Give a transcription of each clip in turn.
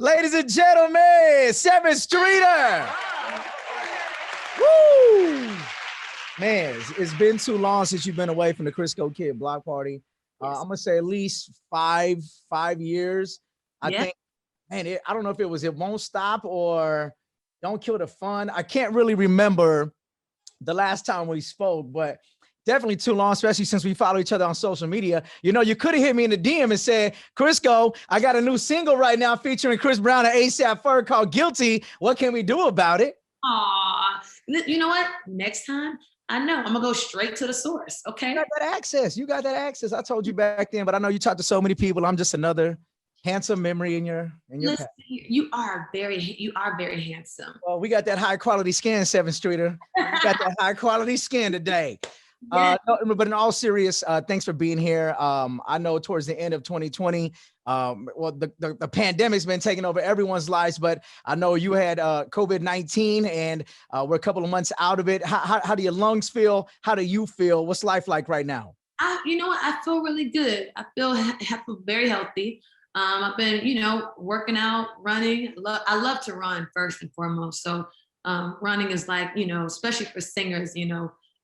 Ladies and gentlemen, Sevyn Streeter. Woo! Man, it's been too long since you've been away from the Crisco Kid block party. I'm gonna say at least five years. I think, man, I don't know if it won't stop or don't kill the fun. I can't really remember the last time we spoke, but definitely too long, especially since we follow each other on social media. You know, you could have hit me in the DM and said, Crisco, I got a new single right now featuring Chris Brown and A AP Ferg called Guilty. What can we do about it? Aw, you know what? Next time, I know I'm gonna go straight to the source. Okay. You got that access. You got that access. I told you back then, but I know you talk to so many people. I'm just another handsome memory in your Listen, you are very handsome. Well, we got that high quality skin, Sevyn Streeter. We got that high quality skin today. No, but in all serious, thanks for being here. I know towards the end of 2020, well, the pandemic's been taking over everyone's lives, but I know you had COVID-19 and we're a couple of months out of it. How do your lungs feel? How do you feel? What's life like right now? You know what? I feel really good. I feel very healthy. I've been, working out, running. I love to run first and foremost. So running is like, especially for singers,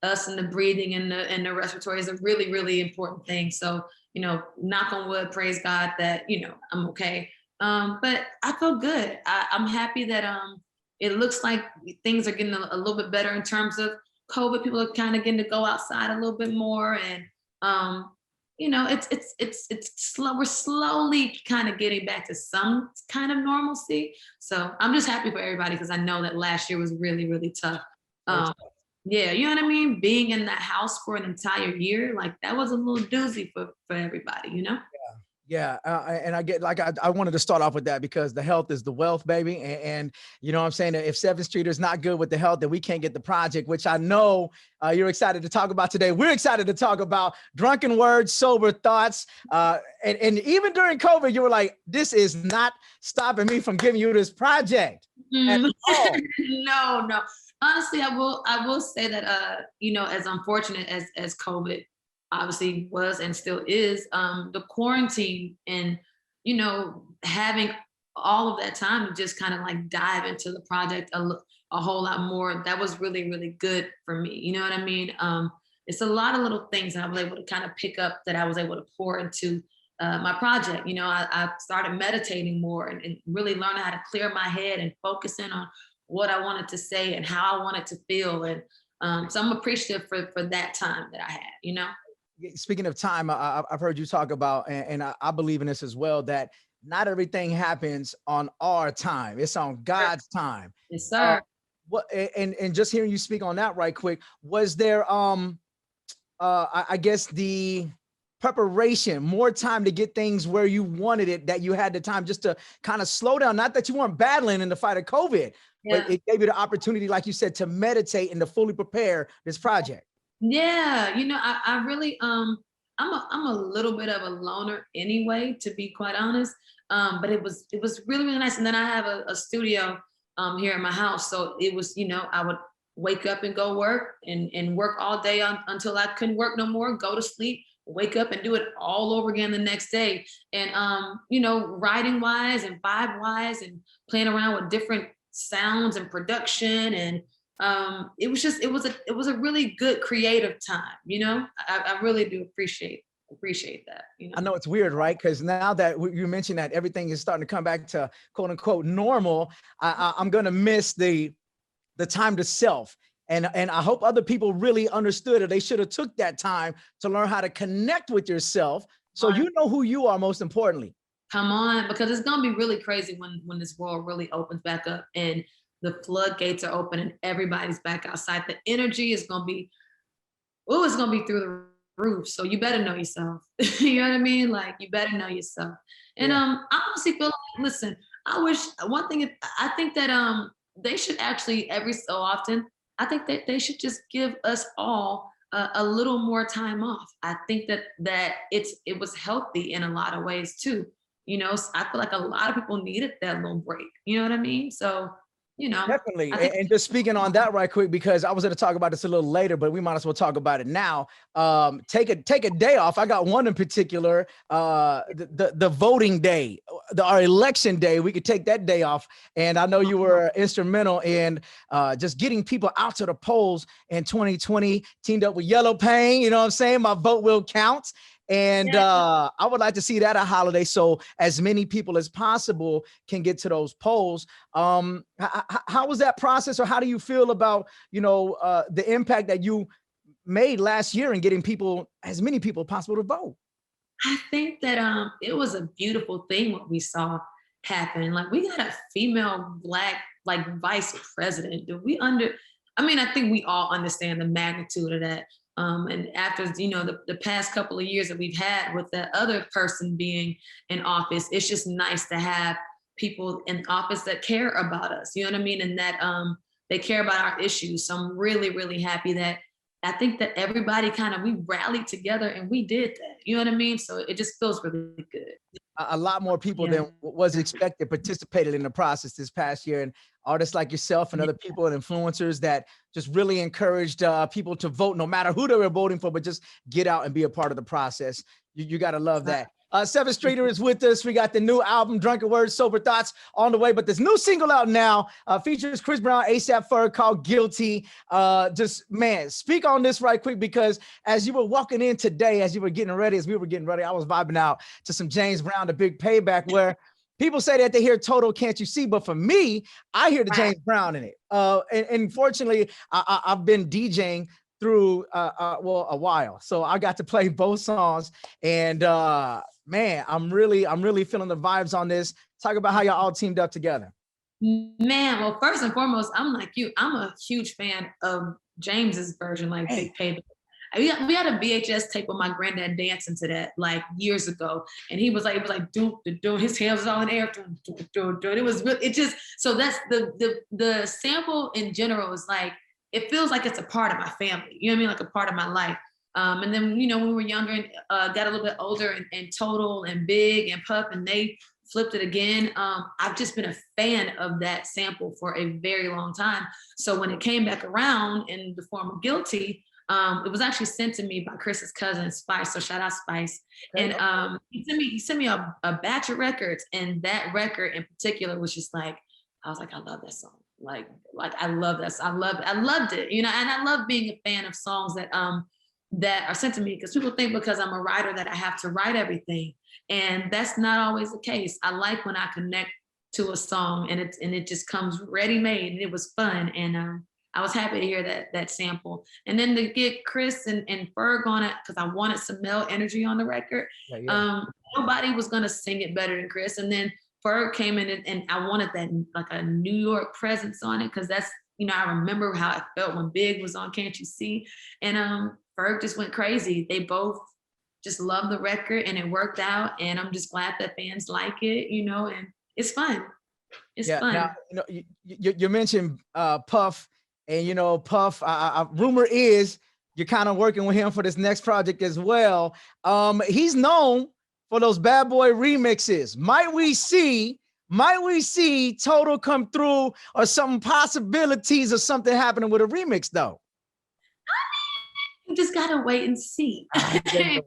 us and the breathing and the respiratory is a really, really important thing. So, knock on wood, praise God that, I'm okay. But I feel good. I'm happy that it looks like things are getting a little bit better in terms of COVID. People are kind of getting to go outside a little bit more. And, it's slow. We're slowly kind of getting back to some kind of normalcy. So I'm just happy for everybody because I know that last year was really, really tough. Yeah, you know what I mean? Being in that house for an entire year, like that was a little doozy for everybody, Yeah. And I get I wanted to start off with that because the health is the wealth, baby. And you know what I'm saying? That if Sevyn Streeter is not good with the health, then we can't get the project, which I know you're excited to talk about today. We're excited to talk about Drunken Wordz, Sober Thoughtz. And even during COVID, you were like, this is not stopping me from giving you this project. No. Honestly, I will say that, as unfortunate as COVID obviously was and still is, the quarantine and, having all of that time to just kind of like dive into the project a whole lot more, that was really, really good for me. You know what I mean? It's a lot of little things that I was able to kind of pick up that I was able to pour into my project. I started meditating more and really learning how to clear my head and focus in on what I wanted to say and how I wanted to feel. And so I'm appreciative for that time that I had, Speaking of time, I've heard you talk about, and I believe in this as well, that not everything happens on our time. It's on God's time. Yes, sir. And just hearing you speak on that right quick, was there, I guess the preparation, more time to get things where you wanted it, that you had the time just to kind of slow down? Not that you weren't battling in the fight of COVID, but it gave you the opportunity, like you said, to meditate and to fully prepare this project. Yeah, I really I'm a little bit of a loner anyway, to be quite honest. But it was really, really nice. And then I have a studio here in my house. So it was, I would wake up and go work and work all day until I couldn't work no more, go to sleep, wake up and do it all over again the next day. And writing wise and vibe wise and playing around with different sounds and production, and it was a really good creative time. I really do appreciate that. I know it's weird, right? Because now that you mentioned that everything is starting to come back to quote unquote normal, I'm gonna miss the time to self. And I hope other people really understood it. They should have took that time to learn how to connect with yourself, so you know who you are, most importantly. Come on, because it's gonna be really crazy when this world really opens back up and the floodgates are open and everybody's back outside. The energy is gonna be, it's gonna be through the roof. So you better know yourself. You know what I mean? Like, you better know yourself. And I honestly feel like, listen, I think that they should actually every so often, I think that they should just give us all a little more time off. I think that it was healthy in a lot of ways too. I feel like a lot of people needed that little break. You know what I mean? So you know, Definitely. I think. And just speaking on that right quick, because I was going to talk about this a little later, but we might as well talk about it now. Take a day off. I got one in particular, the voting day, our election day. We could take that day off. And I know you were instrumental in just getting people out to the polls in 2020, teamed up with YelloPain. You know what I'm saying? My vote will count. And I would like to see that a holiday so as many people as possible can get to those polls. How was that process, or how do you feel about, the impact that you made last year in getting people, as many people as possible, to vote? I think that it was a beautiful thing what we saw happen. Like we got a female Black like vice president. I think we all understand the magnitude of that. And after the past couple of years that we've had with that other person being in office, it's just nice to have people in office that care about us. You know what I mean? And that they care about our issues. So I'm really, really happy that I think that everybody we rallied together and we did that. You know what I mean? So it just feels really good. A lot more people than was expected participated in the process this past year, and artists like yourself and other people and influencers that just really encouraged people to vote, no matter who they were voting for, but just get out and be a part of the process. You got to love that. Sevyn Streeter is with us. We got the new album, Drunken Wordz, Sober Thoughtz, on the way. But this new single out now features Chris Brown, A AP Ferg, called Guilty. Speak on this right quick, because as you were walking in today, as we were getting ready, I was vibing out to some James Brown, The Big Payback, where people say that they hear Total Can't You See, but for me, I hear the James Brown in it. And fortunately, I've been DJing through a while, so I got to play both songs, and I'm really feeling the vibes on this. Talk about how y'all all teamed up together. Man, well, first and foremost, I'm like you. I'm a huge fan of James's version, like Big Payback. We had a VHS tape of my granddad dancing to that like years ago, and he was like do his hands was all in the air, do. It was really, it just, so that's the sample in general is like, it feels like it's a part of my family. You know what I mean? Like a part of my life. And then, when we were younger and got a little bit older, and Total and Big and Puff, and they flipped it again. I've just been a fan of that sample for a very long time. So when it came back around in the form of Guilty, it was actually sent to me by Chris's cousin, Spice. So shout out Spice. And he sent me a batch of records, and that record in particular was just like, I was like, I love that song. Like I love that. I loved it, and I love being a fan of songs that are sent to me, because people think because I'm a writer that I have to write everything, and that's not always the case. I like when I connect to a song and it just comes ready made, and it was fun, and I was happy to hear that sample, and then to get Chris and Ferg on it, because I wanted some male energy on the record. Nobody was gonna sing it better than Chris, and then Ferg came in and I wanted that like a New York presence on it, because that's, I remember how it felt when Big was on Can't You See, and Ferg just went crazy. They both just loved the record, and it worked out, and I'm just glad that fans like it, and it's fun. It's fun. Now, you mentioned Puff, and Puff, rumor is you're kind of working with him for this next project as well. He's known for those bad boy remixes. Might we see Total come through, or some possibilities of something happening with a remix though? You just gotta wait and see. That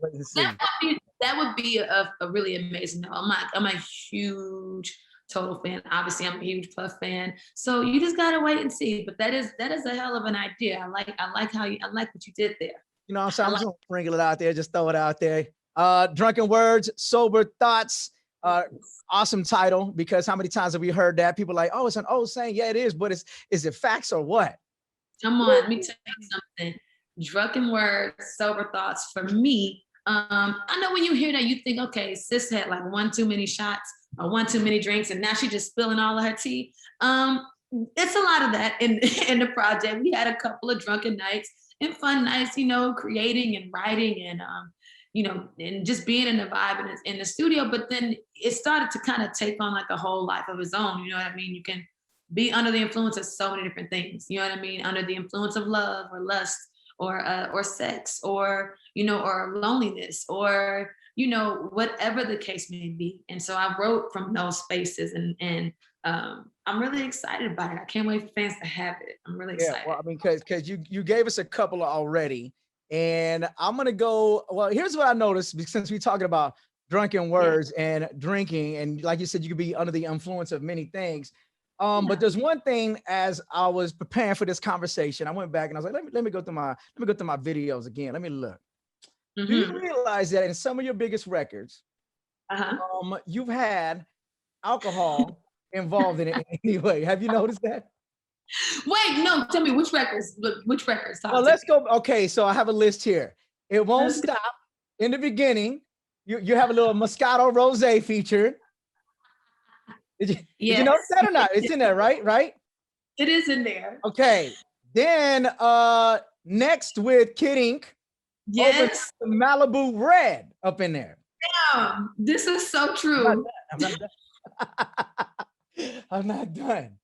would be a really amazing. I'm a huge Total fan. Obviously, I'm a huge Puff fan. So you just gotta wait and see. But that is a hell of an idea. I like what you did there. I'm just gonna sprinkle it out there, just throw it out there. Drunken Wordz, Sober Thoughtz. Awesome title, because how many times have we heard that? People are like, oh, it's an old saying. Yeah, it is, but is it facts or what? Come on, let me tell you something. Drunken Wordz, Sober Thoughtz, for me, I know when you hear that, you think, okay, sis had like one too many shots or one too many drinks, and now she's just spilling all of her tea. It's a lot of that in the project. We had a couple of drunken nights and fun nights, creating and writing and and just being in the vibe in the studio. But then it started to kind of take on like a whole life of its own. You know what I mean? You can be under the influence of so many different things. You know what I mean? Under the influence of love or lust or sex or or loneliness or you know, whatever the case may be. And so I wrote from those spaces, and I'm really excited about it. I can't wait for fans to have it. I'm really excited. Well, I mean, because you gave us a couple already, and I'm gonna go. Well, here's what I noticed, since we're talking about drunken words and drinking, and like you said, you could be under the influence of many things. But there's one thing, as I was preparing for this conversation, I went back and I was like, let me go through my videos again. Let me look. Do you realize that in some of your biggest records, you've had alcohol involved in it in any way? Have you noticed that? Wait, no, tell me which records. Which records? Well, let's go. Okay, so I have a list here. It won't stop. In the beginning, you have a little Moscato Rosé feature. Did you notice that or not? It's in there, right? Right? It is in there. Okay. Then next with Kid Ink. Yes. The Malibu Red up in there. Damn, this is so true. I'm not done. I'm not done.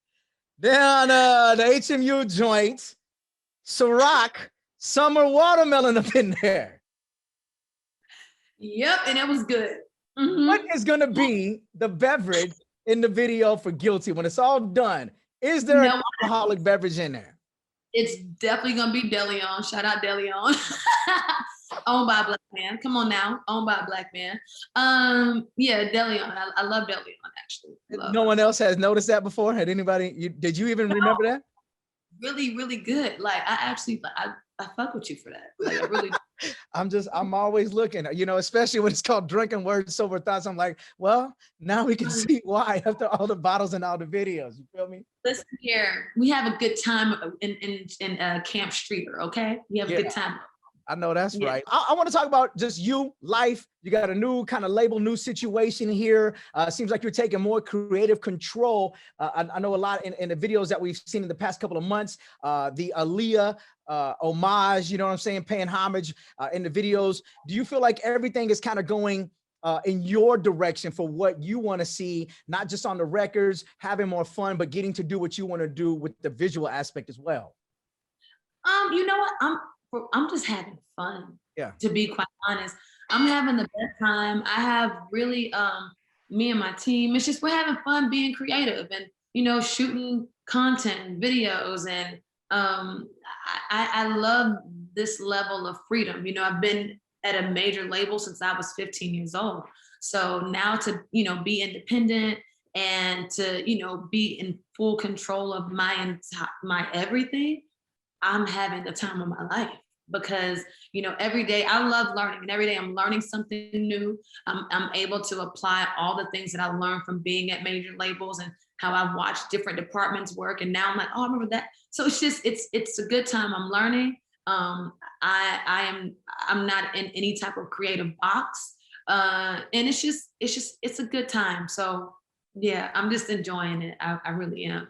Then the HMU joints, Ciroc, Summer Watermelon up in there. Yep, and it was good. What is gonna be the beverage in the video for Guilty when it's all done? Is there an alcoholic beverage in there? It's definitely gonna be DeLeon. Shout out DeLeon. Owned by a Black man. Come on now. Owned by a Black man. Yeah, DeLeon. I love DeLeon, actually. No one else has noticed that before? Had anybody, did you even remember that? Really, really good. Like, I fuck with you for that. Like, I really I'm always looking, you know, especially when it's called Drunken Wordz, Sober Thoughts. I'm like, well, now we can see why after all the bottles and all the videos. You feel me? Listen here, we have a good time in Camp Streeter, okay? We have a good time. I know that's right. I want to talk about just you, life. You got a new kind of label, new situation here. Seems like you're taking more creative control. I know a lot in the videos that we've seen in the past couple of months, the Aaliyah homage, you know what I'm saying, paying homage in the videos. Do you feel like everything is kind of going in your direction for what you want to see, not just on the records, having more fun, but getting to do what you want to do with the visual aspect as well? You know what? I'm just having fun. Yeah. To be quite honest, I'm having the best time. I have really, me and my team, it's just, we're having fun being creative and, you know, shooting content, videos. And I love this level of freedom. You know, I've been at a major label since I was 15 years old. So now to, you know, be independent and to, you know, be in full control of my everything, I'm having the time of my life. Because, you know, every day I love learning, and every day I'm learning something new. I'm able to apply all the things that I learned from being at major labels and how I watched different departments work. And now I'm like, oh, I remember that. So it's just, it's a good time. I'm learning. I'm not in any type of creative box. And it's a good time. So yeah, I'm just enjoying it. I really am.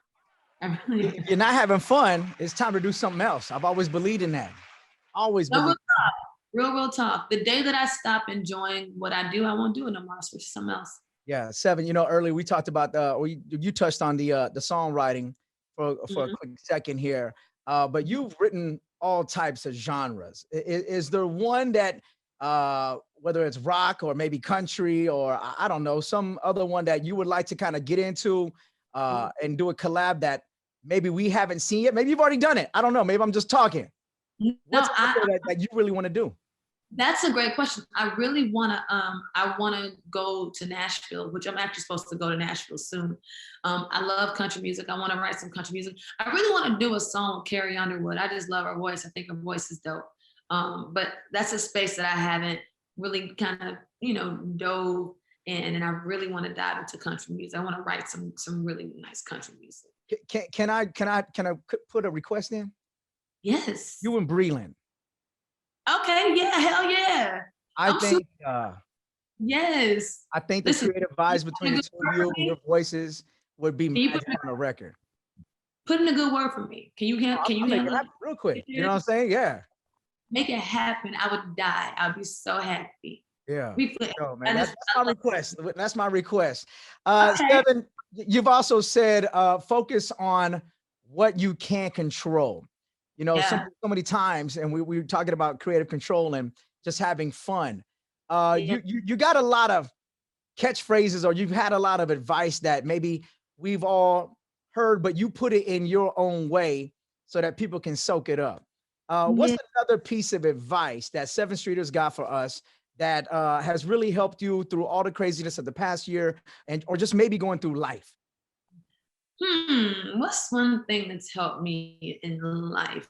If you're not having fun, it's time to do something else. I've always believed in that. Always been real talk. The day that I stop enjoying what I do, I won't do it no more. I'll switch to something else. Yeah, Sevyn, you know, earlier we talked about you touched on the songwriting for a quick second here. But you've written all types of genres. Is there one that whether it's rock or maybe country or I don't know, some other one that you would like to kind of get into and do a collab that maybe we haven't seen yet? Maybe you've already done it. I don't know. Maybe I'm just talking. What's that you really want to do? That's a great question. I really want to, I want to go to Nashville, which I'm actually supposed to go to Nashville soon. I love country music. I want to write some country music. I really want to do a song with Carrie Underwood. I just love her voice. I think her voice is dope. But that's a space that I haven't really kind of, you know, dove in, and I really want to dive into country music. I want to write some really nice country music. Can I put a request in? Yes. You and Breland. Okay, yeah, hell yeah. I think yes. I think the creative vibes between the two of you and your voices would be magic on a record. Put in a good word for me. Can you handle it real quick? You know what I'm saying? Yeah. Make it happen. I would die. I'd be so happy. Yeah. No, man, that's my request. That's my request. Sevyn, you've also said focus on what you can control. You know, so many times, and we were talking about creative control and just having fun. You got a lot of catchphrases, or you've had a lot of advice that maybe we've all heard, but you put it in your own way so that people can soak it up. What's another piece of advice that Sevyn Streeter's got for us that has really helped you through all the craziness of the past year, or just maybe going through life? What's one thing that's helped me in life?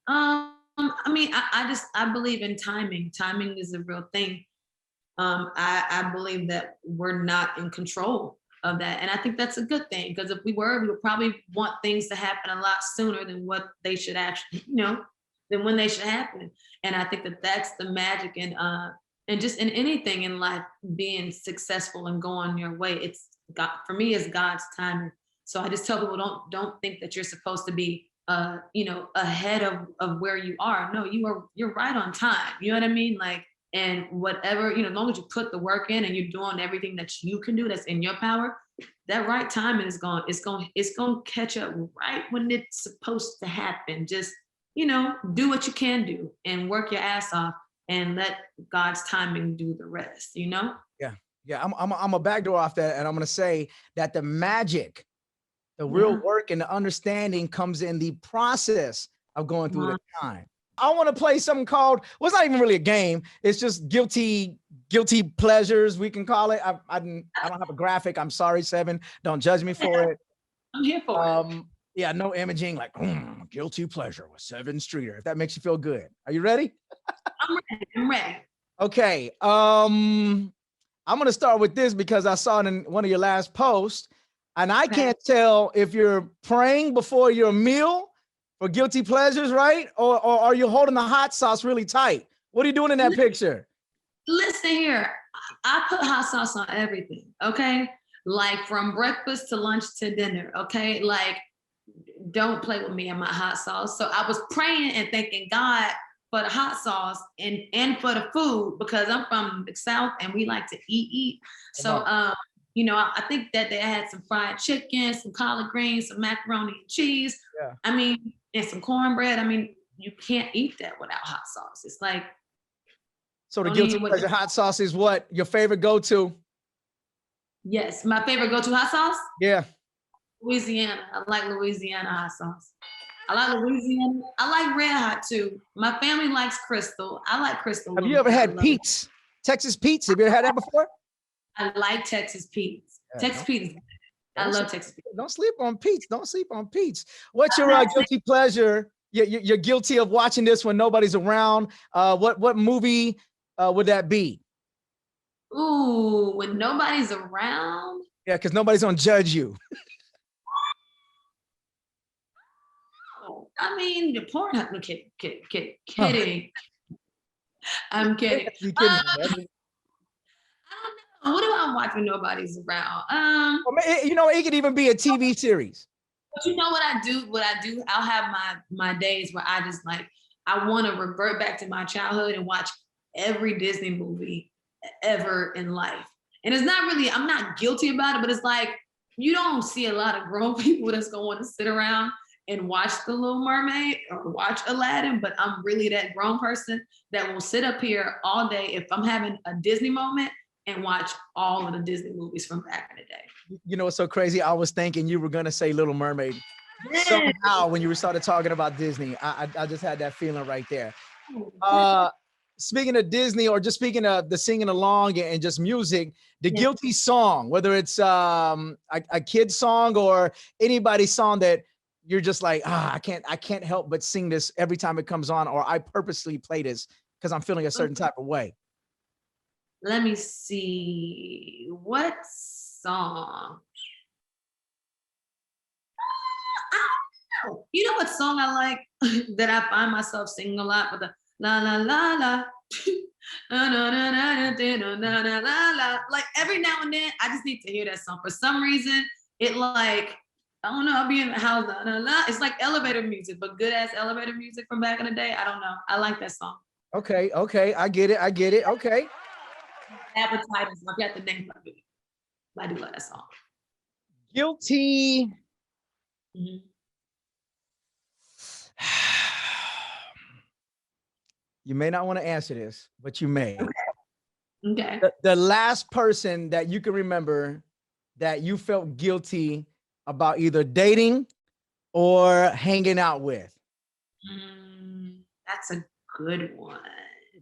I mean, I believe in timing. Timing is a real thing. I believe that we're not in control of that. And I think that's a good thing, because if we were, we would probably want things to happen a lot sooner than what they should actually, than when they should happen. And I think that that's the magic and just in anything in life, being successful and going your way. It's God, for me, it's God's timing. So I just tell people, don't think that you're supposed to be ahead of where you are. No, you're right on time. You know what I mean? Like, and whatever, as long as you put the work in and you're doing everything that you can do that's in your power, that right timing is going, it's going to catch up right when it's supposed to happen. Just, do what you can do and work your ass off and let God's timing do the rest, Yeah. Yeah. I'm a backdoor off that. And I'm going to say that the magic, the real work and the understanding comes in the process of going through the time. I want to play something called, well, it's not even really a game. It's just guilty pleasures, we can call it. I don't have a graphic. I'm sorry, Sevyn. Don't judge me for it. I'm here for it. Yeah, no imaging, like guilty pleasure with Sevyn Streeter, if that makes you feel good. Are you ready? I'm ready. Okay. I'm going to start with this because I saw it in one of your last posts, and I can't tell if you're praying before your meal for guilty pleasures, right? Or are you holding the hot sauce really tight? What are you doing in that picture? Listen here, I put hot sauce on everything, okay? Like from breakfast to lunch to dinner, okay? Like, don't play with me and my hot sauce. So I was praying and thanking God for the hot sauce and for the food, because I'm from the South and we like to eat. So, I think that they had some fried chicken, some collard greens, some macaroni and cheese. Yeah. I mean, and some cornbread. I mean, you can't eat that without hot sauce. It's like. So the guilty pleasure hot sauce is what? Your favorite go-to? Yes, my favorite go-to hot sauce? Yeah. Louisiana. I like Louisiana hot sauce. I like Louisiana. I like Red Hot too. My family likes Crisco. I like Crisco. Have you ever had Pete's? Texas Pete's? Have you ever had that before? I like Texas Pete's. Texas Pete's. I love Texas Pete's. Don't sleep on Pete's. Don't sleep on Pete's. What's your guilty pleasure? You're guilty of watching this when nobody's around. What movie would that be? Ooh, when nobody's around? Yeah, because nobody's gonna judge you. I mean, the porn. I'm kidding. I'm kidding. I don't know. What do I watch when nobody's around? It could even be a TV series. But you know what I do? I'll have my days where I just I want to revert back to my childhood and watch every Disney movie ever in life. And it's not really, I'm not guilty about it, but it's like, you don't see a lot of grown people that's going to want to sit around and watch The Little Mermaid or watch Aladdin, but I'm really that grown person that will sit up here all day if I'm having a Disney moment and watch all of the Disney movies from back in the day. You know what's so crazy? I was thinking you were gonna say Little Mermaid. Somehow when you started talking about Disney, I just had that feeling right there. Speaking of Disney, or just speaking of the singing along and just music, the guilty song, whether it's a kid song or anybody's song that you're just like, I can't help but sing this every time it comes on, or I purposely play this because I'm feeling a certain type of way. Let me see. What song? You know what song I like that I find myself singing a lot? With the la la la la. Like every now and then, I just need to hear that song. For some reason, it I don't know, I'll be in the house, la, la, la. It's like elevator music, but good ass elevator music from back in the day. I don't know. I like that song. Okay. I get it. Okay. Appetite is, I got the name of it. I do love that song. Guilty. Mm-hmm. You may not want to answer this, but you may. Okay. Okay. The last person that you can remember that you felt guilty about either dating or hanging out with. That's a good one.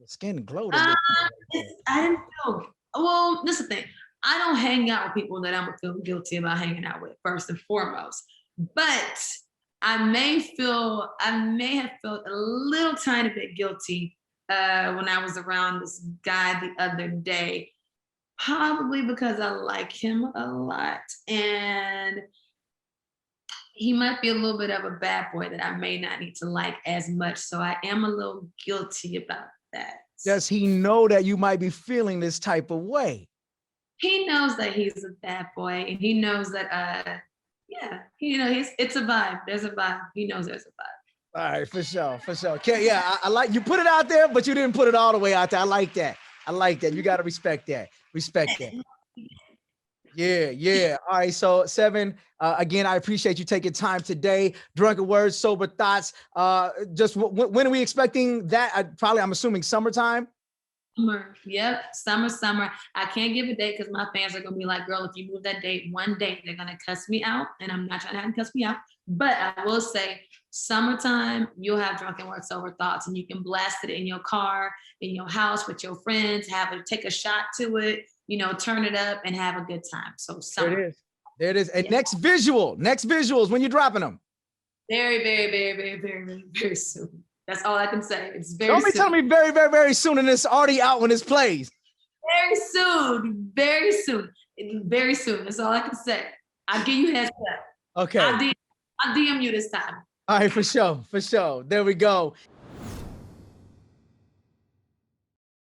The skin glowed a Uh, little I didn't feel, well, this is the thing. I don't hang out with people that I'm gonna feel guilty about hanging out with, first and foremost. But I may have felt a little tiny bit guilty when I was around this guy the other day, probably because I like him a lot. And he might be a little bit of a bad boy that I may not need to like as much. So I am a little guilty about that. Does he know that you might be feeling this type of way? He knows that he's a bad boy, and he knows that yeah, it's a vibe. There's a vibe. He knows there's a vibe. All right, for sure, for sure. Okay, yeah, I like you put it out there, but you didn't put it all the way out there. I like that. I like that. You got to respect that. Respect that. Yeah, yeah. All right. So Sevyn, again, I appreciate you taking time today. Drunken Wordz, Sober Thoughtz. Just when are we expecting that? I'm assuming summertime. Summer. Yep. Summer. I can't give a date because my fans are gonna be like, girl, if you move that date one day, they're gonna cuss me out. And I'm not trying to have them cuss me out. But I will say summertime, you'll have Drunken Wordz, Sober Thoughtz, and you can blast it in your car, in your house with your friends, take a shot to it, turn it up and have a good time. So summer. There it is. There it is. And next visuals, when you're dropping them. Very, very, very, very, very, very, very soon. That's all I can say. It's very soon. Don't be telling me very, very, very soon, and it's already out when this plays. Very soon. Very soon. Very soon. That's all I can say. I'll give you heads up. Okay. I'll DM you this time. All right, for sure. For sure. There we go.